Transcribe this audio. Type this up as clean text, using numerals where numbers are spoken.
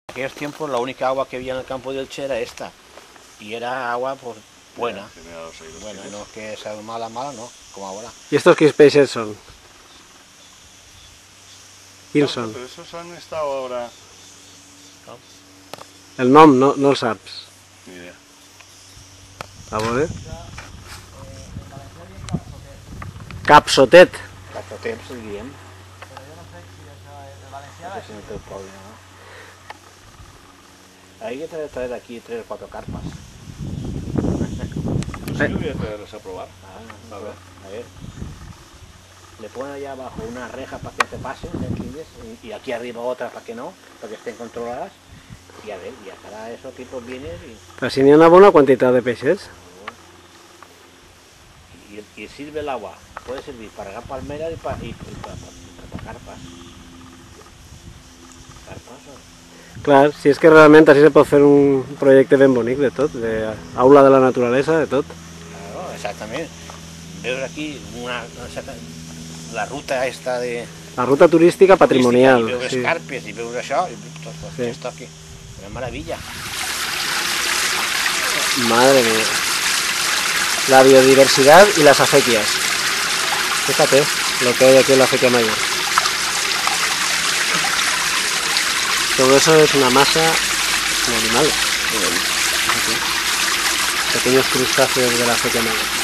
En aquellos tiempos la única agua que había en el campo de Elche era esta. Y era agua pues buena. Bueno, no es que sea mala, no, como ahora. ¿Y estos qué especies son? ¿Quiénes son? Pero esos han estado ahora... ¿No? El nom, no els saps. Ni idea. A veure. Capsotet. Capsotet, si diem. Però jo no sé si això és de valencià. No sé si no té el problema, no? Ahí hay que traer aquí 3 o 4 carpas. Pues sí, voy a traerlos a probar. A ver. Le ponen allá abajo una reja para que no se pasen, ¿entiendes? Y aquí arriba otra para que no, para que estén controladas. Y a ver, y a cada eso tipos vienes y... Però si n'hi ha una bona quantitat de peixes. Y sirve el agua, puede servir para regar palmeras y para carpas. Carpas, ¿no? Clar, si és que realment així se pot fer un projecte ben bonic de tot, d'aula de la naturalesa, de tot. Claro, exactamente. Veo aquí la ruta esta de... La ruta turística patrimonial. Y veo sí. escarpes y veo això, y todo Sí. esto aquí. Una maravilla. Madre mía. La biodiversidad y las acequias. Fíjate lo que hay aquí en la acequia mayor. Todo eso es una masa de animales. Pequeños crustáceos de la acequia mayor.